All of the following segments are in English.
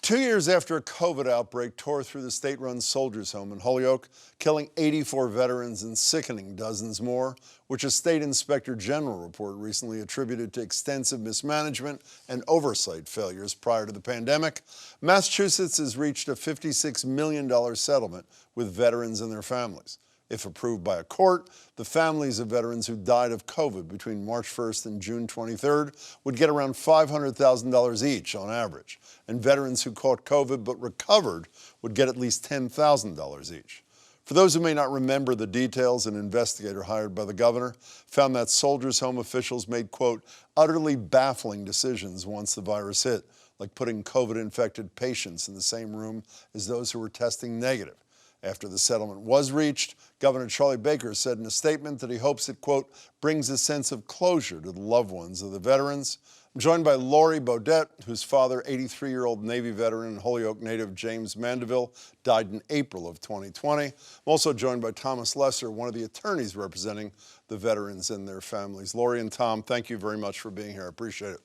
2 years after a COVID outbreak tore through the state-run Soldiers Home in Holyoke, killing 84 veterans and sickening dozens more, which a state inspector general report recently attributed to extensive mismanagement and oversight failures prior to the pandemic, Massachusetts has reached a $56 million settlement with veterans and their families. If approved by a court, the families of veterans who died of COVID between March 1st and June 23rd would get around $500,000 each on average, and veterans who caught COVID but recovered would get at least $10,000 each. For those who may not remember the details, an investigator hired by the governor found that Soldiers Home officials made, quote, utterly baffling decisions once the virus hit, like putting COVID-infected patients in the same room as those who were testing negative. After the settlement was reached, Governor Charlie Baker said in a statement that he hopes it, quote, brings a sense of closure to the loved ones of the veterans. I'm joined by Laurie Beaudette, whose father, 83-year-old Navy veteran and Holyoke native James Mandeville, died in April of 2020. I'm also joined by Thomas Lesser, one of the attorneys representing the veterans and their families. Laurie and Tom, thank you very much for being here. I appreciate it.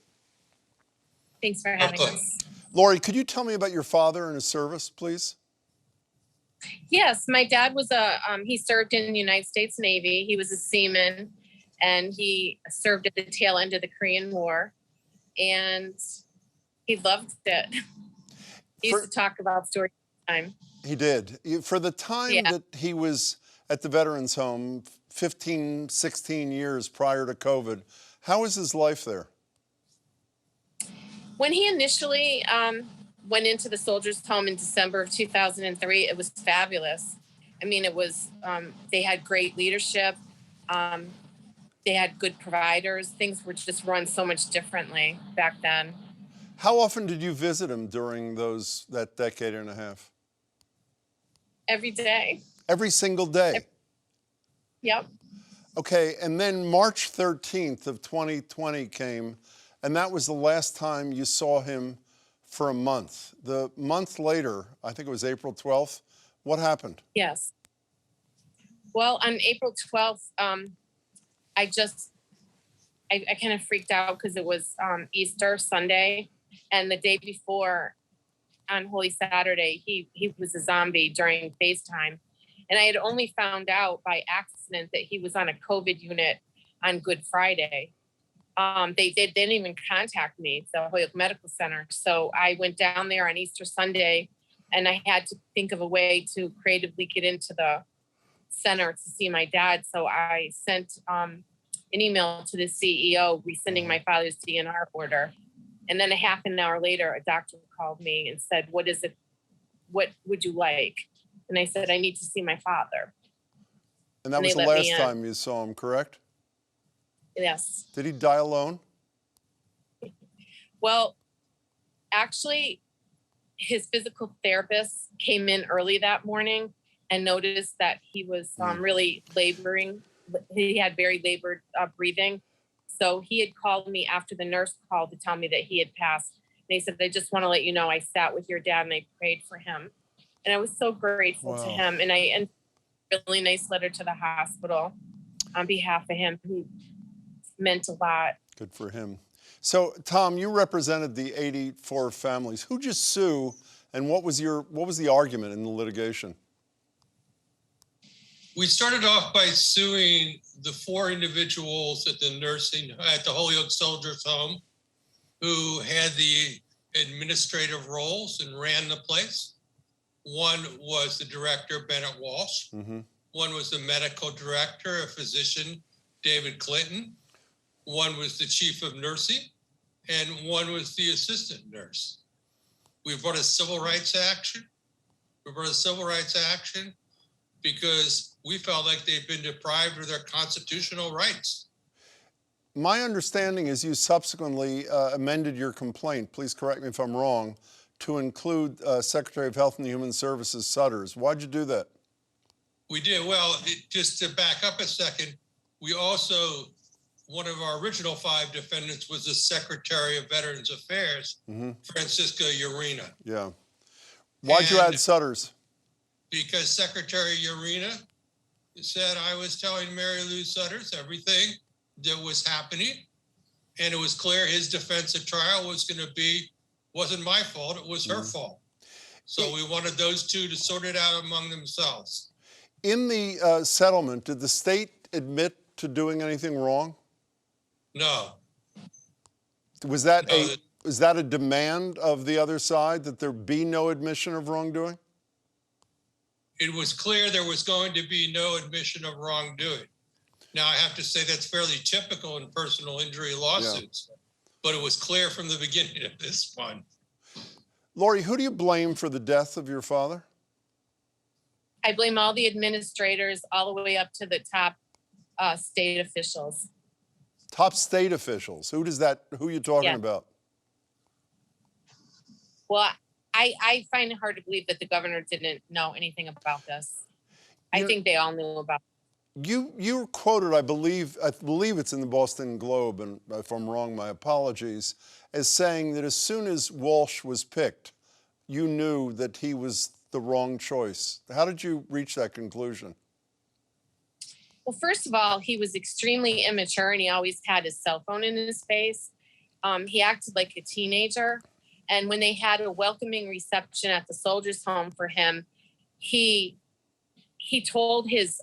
Thanks for having us. Laurie, could you tell me about your father and his service, please? Yes, my dad was he served in the United States Navy. He was a seaman, and he served at the tail end of the Korean War, and he loved it. He used to talk about stories all the time. He did. For the time that he was at the Veterans Home, 15, 16 years prior to COVID, how was his life there? When he initially went into the Soldiers Home in December of 2003, it was fabulous. I mean, it was, they had great leadership. They had good providers. Things were just run so much differently back then. How often did you visit him during that decade and a half? Every day. Every single day? Yep. Okay, and then March 13th of 2020 came, and that was the last time you saw him for a month. The month later, I think it was April 12th, what happened? Yes. Well, on April 12th, I kind of freaked out because it was Easter Sunday, and the day before, on Holy Saturday, he was a zombie during FaceTime. And I had only found out by accident that he was on a COVID unit on Good Friday. They didn't even contact me, the Holyoke Medical Center. So I went down there on Easter Sunday, and I had to think of a way to creatively get into the center to see my dad. So I sent an email to the CEO rescinding my father's DNR order. And then a half an hour later, a doctor called me and said, what is it? What would you like? And I said, I need to see my father. And that was the last time you saw him, correct? Yes. Did he die alone? Well, actually, his physical therapist came in early that morning and noticed that he was really laboring. He had very labored breathing. So he had called me after the nurse called to tell me that he had passed. And he said, I just want to let you know I sat with your dad and I prayed for him. And I was so grateful to him. And I sent a really nice letter to the hospital on behalf of him, who meant a lot. Good for him. So, Tom, you represented the 84 families. Who'd you sue, and what was the argument in the litigation? We started off by suing the 4 individuals at the Holyoke Soldiers Home who had the administrative roles and ran the place. One was the director, Bennett Walsh. One was the medical director, a physician, David Clinton. One was the chief of nursing, and one was the assistant nurse. We brought a civil rights action. Because we felt like they'd been deprived of their constitutional rights. My understanding is you subsequently amended your complaint, please correct me if I'm wrong, to include Secretary of Health and Human Services Sutters. Why'd you do that? We did. Well, just to back up a second, we also, one of our original 5 defendants was the Secretary of Veterans Affairs, Francisca Urena. Yeah. Why'd you add Sutters? Because Secretary Urena said I was telling Mary Lou Sutters everything that was happening, and it was clear his defense at trial was going to be Wasn't my fault, it was her fault. So we wanted those two to sort it out among themselves. In the settlement, did the state admit to doing anything wrong? No, Was that No, was that a demand of the other side that there be no admission of wrongdoing? it was clear there was going to be no admission of wrongdoing. Now, I have to say that's fairly typical in personal injury lawsuits, but it was clear from the beginning of this one. Laurie, who do you blame for the death of your father? I blame all the administrators all the way up to the top state officials. Top state officials. Who are you talking Yeah. about? Well, I find it hard to believe that the governor didn't know anything about this. I think they all knew about it. You were quoted, I believe it's in the Boston Globe, and if I'm wrong, my apologies, as saying that as soon as Walsh was picked, you knew that he was the wrong choice. How did you reach that conclusion? Well, first of all, he was extremely immature and he always had his cell phone in his face. He acted like a teenager. And when they had a welcoming reception at the Soldiers Home for him, he told his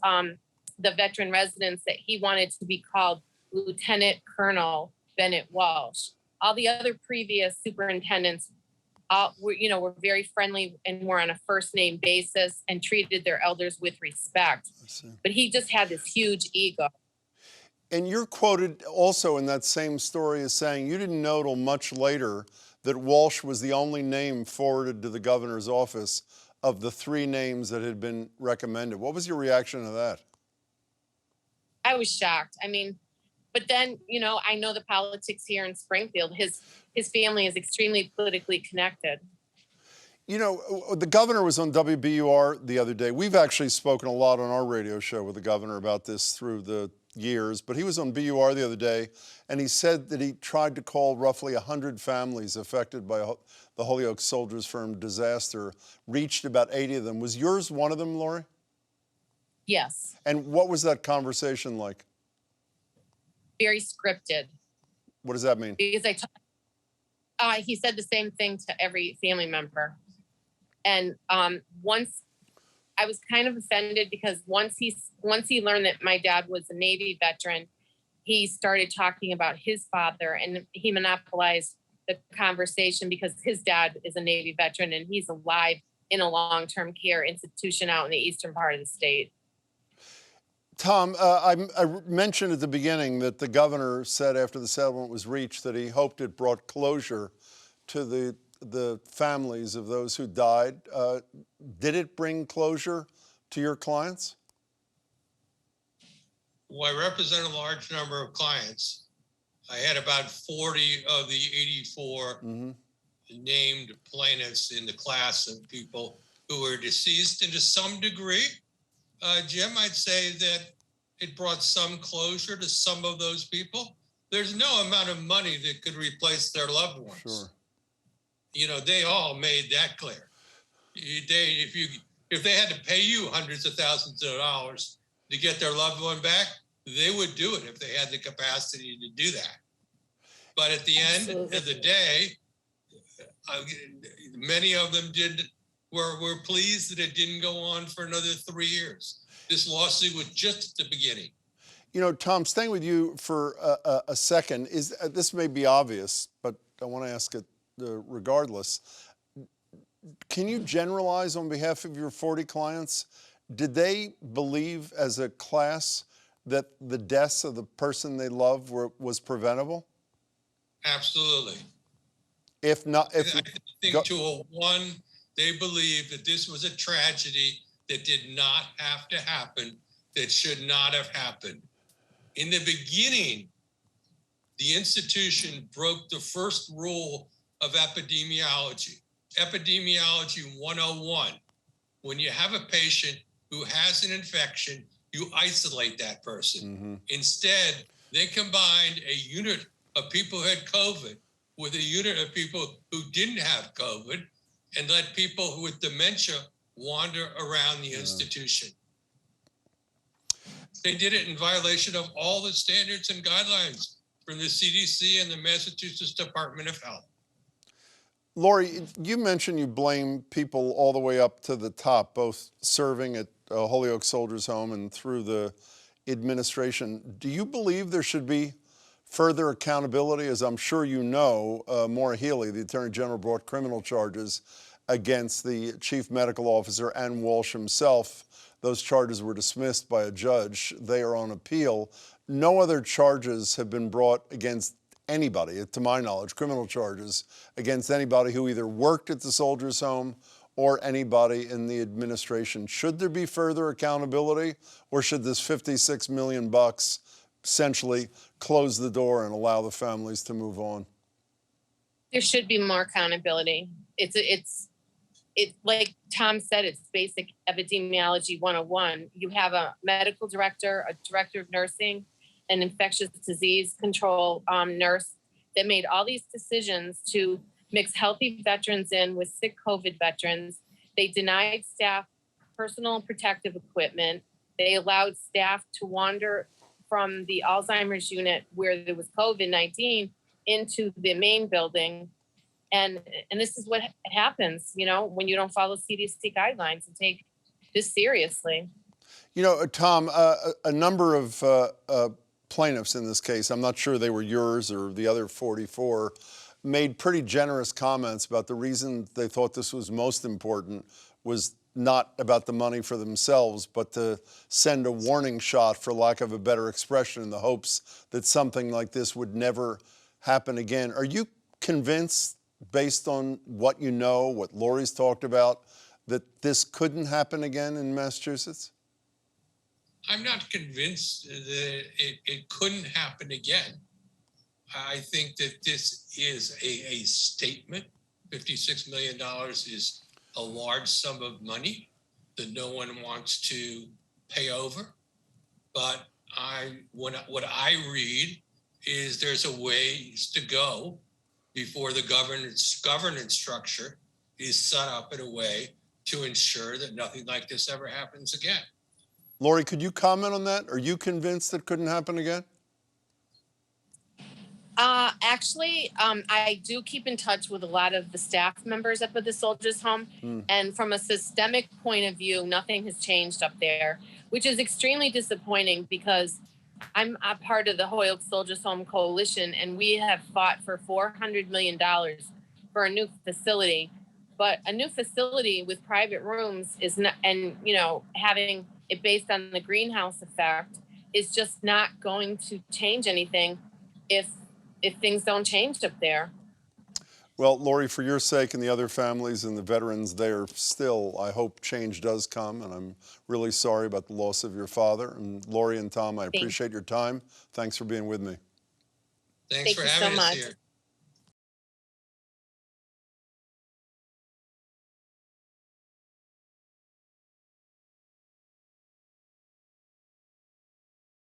the veteran residents that he wanted to be called Lieutenant Colonel Bennett Walsh. All the other previous superintendents were very friendly and were on a first name basis and treated their elders with respect. But he just had this huge ego. And you're quoted also in that same story as saying you didn't know till much later that Walsh was the only name forwarded to the governor's office of the 3 names that had been recommended. What was your reaction to that? I was shocked. I mean, but then, I know the politics here in Springfield. His family is extremely politically connected. The governor was on WBUR the other day. We've actually spoken a lot on our radio show with the governor about this through the years, but he was on BUR the other day, and he said that he tried to call roughly 100 families affected by the Holyoke Soldiers Home disaster, reached about 80 of them. Was yours one of them, Laurie? Yes. And what was that conversation like? Very scripted. What does that mean? Because he said the same thing to every family member. And once I was kind of offended because once he learned that my dad was a Navy veteran, he started talking about his father, and he monopolized the conversation because his dad is a Navy veteran and he's alive in a long-term care institution out in the eastern part of the state. Tom, I mentioned at the beginning that the governor said after the settlement was reached that he hoped it brought closure to the families of those who died. Did it bring closure to your clients? Well, I represent a large number of clients. I had about 40 of the 84 named plaintiffs in the class of people who were deceased. And to some degree, Jim, I'd say that it brought some closure to some of those people. There's no amount of money that could replace their loved ones. Sure. They all made that clear. If they had to pay you hundreds of thousands of dollars to get their loved one back, they would do it if they had the capacity to do that. But at the end of the day, many of them were pleased that it didn't go on for another 3 years. This lawsuit was just at the beginning. Tom, staying with you for a second, this may be obvious, but I want to ask it regardless. Can you generalize on behalf of your 40 clients? Did they believe as a class that the deaths of the person they loved was preventable? Absolutely. If not, I think to a one, they believed that this was a tragedy that did not have to happen, that should not have happened. In the beginning, the institution broke the first rule of epidemiology. Epidemiology 101. When you have a patient who has an infection, you isolate that person. Instead, they combined a unit of people who had COVID with a unit of people who didn't have COVID and let people with dementia wander around the institution. They did it in violation of all the standards and guidelines from the CDC and the Massachusetts Department of Health. Laurie, you mentioned you blame people all the way up to the top, both serving at Holyoke Soldiers Home and through the administration. Do you believe there should be further accountability? As I'm sure you know, Maura Healey, the Attorney General, brought criminal charges against the chief medical officer and Walsh himself. Those charges were dismissed by a judge. They are on appeal. No other charges have been brought against anybody, to my knowledge, criminal charges against anybody who either worked at the Soldiers Home or anybody in the administration. Should there be further accountability, or should this $56 million essentially close the door and allow the families to move on? There should be more accountability. It's like Tom said, it's basic epidemiology 101. You have a medical director, a director of nursing, an infectious disease control nurse that made all these decisions to mix healthy veterans in with sick COVID veterans. They denied staff personal protective equipment. They allowed staff to wander from the Alzheimer's unit where there was COVID-19 into the main building. And this is what happens, you know, when you don't follow CDC guidelines and take this seriously. You know, Tom, a number of plaintiffs in this case, I'm not sure they were yours or the other 44, made pretty generous comments about the reason they thought this was most important was not about the money for themselves, but to send a warning shot, for lack of a better expression, in the hopes that something like this would never happen again. Are you convinced, based on what you know, what Laurie's talked about, that this couldn't happen again in Massachusetts? I'm not convinced that it couldn't happen again. I think that this is a statement. $56 million is a large sum of money that no one wants to pay over. But what I read is there's a ways to go before the governance structure is set up in a way to ensure that nothing like this ever happens again. Laurie, could you comment on that? Are you convinced it couldn't happen again? Actually, I do keep in touch with a lot of the staff members up at the Soldiers Home. And from a systemic point of view, nothing has changed up there, which is extremely disappointing because I'm a part of the Holyoke Soldiers Home Coalition, and we have fought for $400 million for a new facility. But a new facility with private rooms is not, and you know, having it based on the greenhouse effect is just not going to change anything if things don't change up there. Well, Laurie, for your sake and the other families and the veterans there still, I hope change does come, and I'm really sorry about the loss of your father. And Laurie and Tom, I appreciate your time. Thanks for being with me. Thanks for having us here.